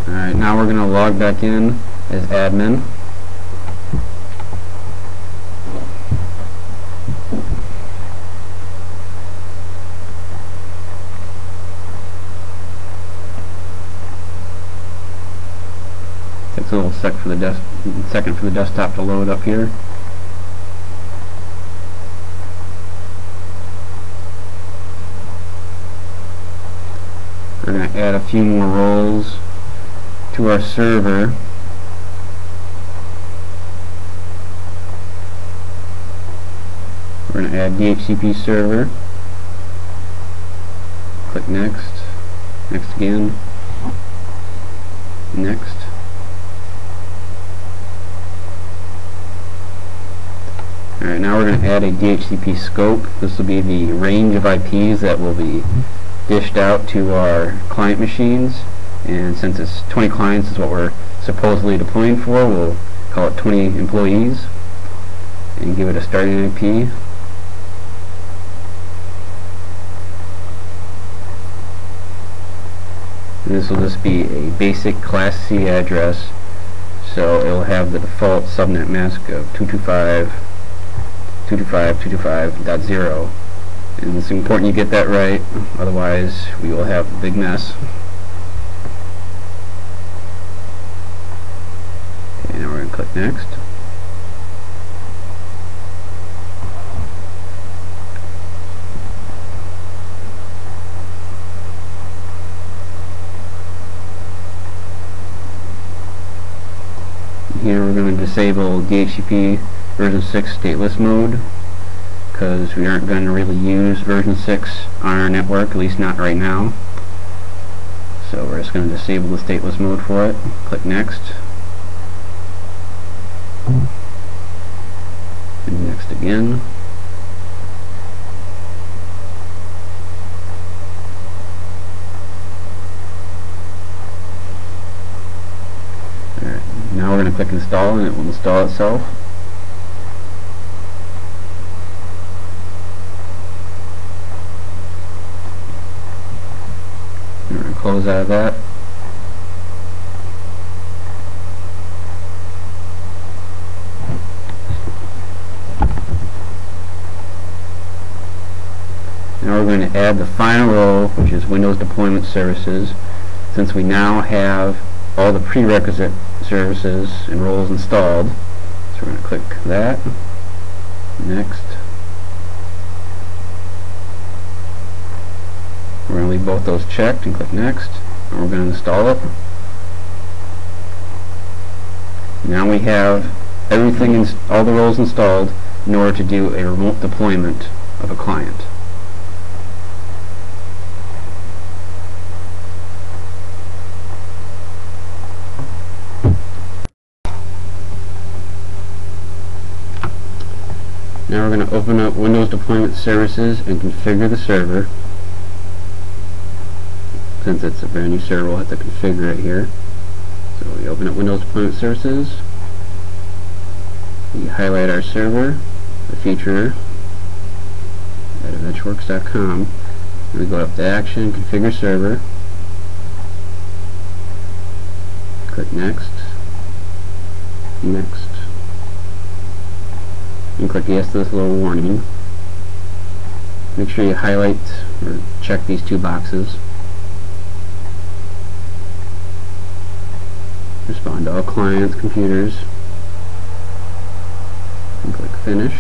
Alright, now we're going to log back in as admin. Takes a little second for the desktop to load up here. We're going to add a few more roles to our server. We're going to add DHCP server. Click next. Next again. Next. Alright, now we're going to add a DHCP scope. This will be the range of IPs that will be dished out to our client machines, and since it's 20 clients is what we're supposedly deploying for, we'll call it 20 employees and give it a starting IP. And this will just be a basic Class C address, so it'll have the default subnet mask of 225.225.225.0. And it's important you get that right, otherwise we will have a big mess. Okay, now we're going to click next. Here we're going to disable DHCP version 6 stateless mode, because we aren't going to really use version 6 on our network, at least not right now. So we're just going to disable the stateless mode for it. Click next. And next again. Alright, now we're going to click install and it will install itself. We're going to close out of that. Now we're going to add the final row, which is Windows Deployment Services, since we now have all the prerequisite services and roles installed. So we're going to click that. Next. We're going to leave both those checked and click next, and we're going to install it. Now we have everything, all the roles installed in order to do a remote deployment of a client. Now we're going to open up Windows Deployment Services and configure the server. Since it's a brand new server, we'll have to configure it here. So we open up Windows Deployment Services. We highlight our server, the feature at eventuworks.com. And we go up to Action, Configure Server. Click Next. Next. And click Yes to this little warning. Make sure you highlight or check these two boxes. Respond to all clients, computers, and click Finish.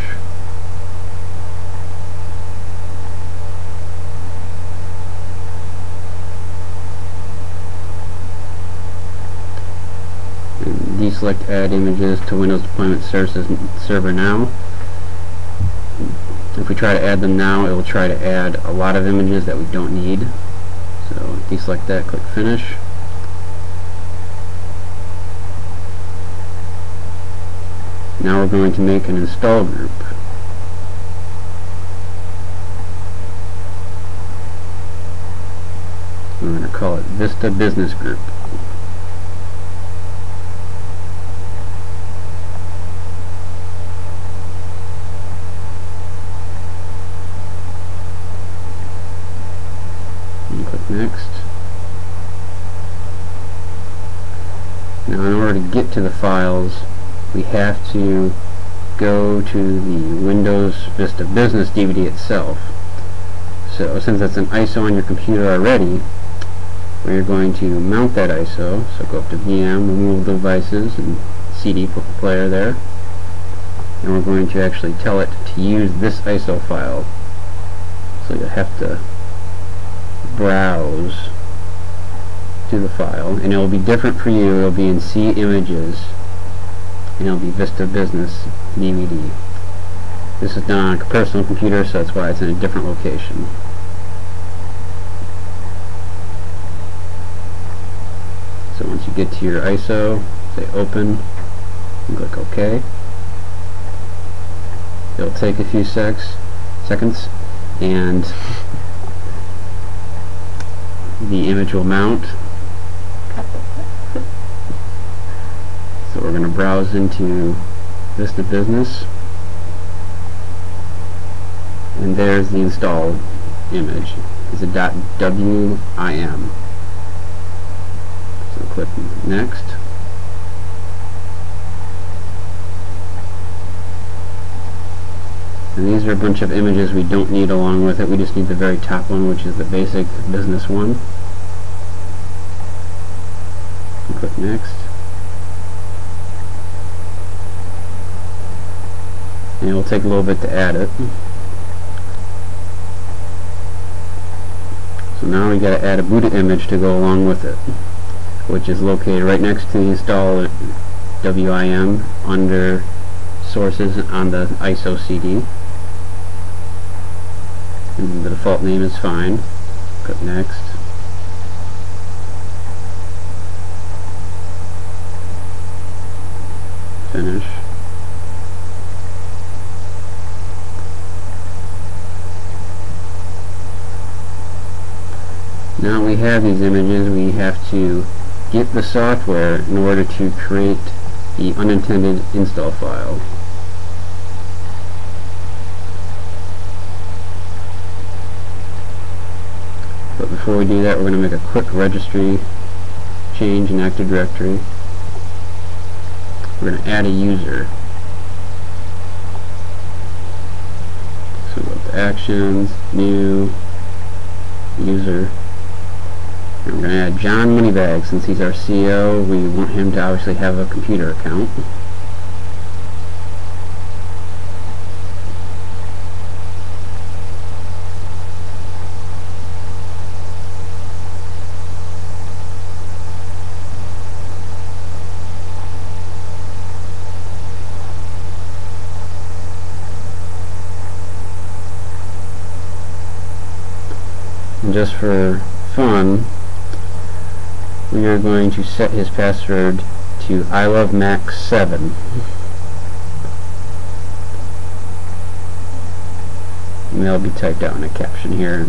And deselect Add Images to Windows Deployment Services server now. If we try to add them now, it will try to add a lot of images that we don't need. So deselect that, click Finish. Now we're going to make an install group. We're going to call it Vista Business Group. And click Next. Now in order to get to the files, we have to go to the Windows Vista Business DVD itself. So since that's an ISO on your computer already, we're going to mount that ISO. So go up to VM, remove the devices, and CD player there. And we're going to actually tell it to use this ISO file. So you'll have to browse to the file, and it will be different for you. It will be in C Images, and it will be Vista Business DVD. This is done on a personal computer, so that's why it's in a different location. So once you get to your ISO, say open, and click OK. It'll take a few seconds, and the image will mount. So we're going to browse into Vista Business, and there's the installed image. It's a .wim. So click Next. And these are a bunch of images we don't need along with it. We just need the very top one, which is the basic business one. And click Next. And it will take a little bit to add it. So now we got to add a Buddha image to go along with it, which is located right next to the install WIM under sources on the ISO CD. And the default name is fine. Click Next. Finish. Now we have these images, we have to get the software in order to create the unintended install file. But before we do that, we're going to make a quick registry change in Active Directory. We're going to add a user. So go to Actions, New, User. And we're going to add John Moneybag. Since he's our CEO, we want him to obviously have a computer account. And just for fun, we are going to set his password to ILoveMac7. And that'll be typed out in a caption here.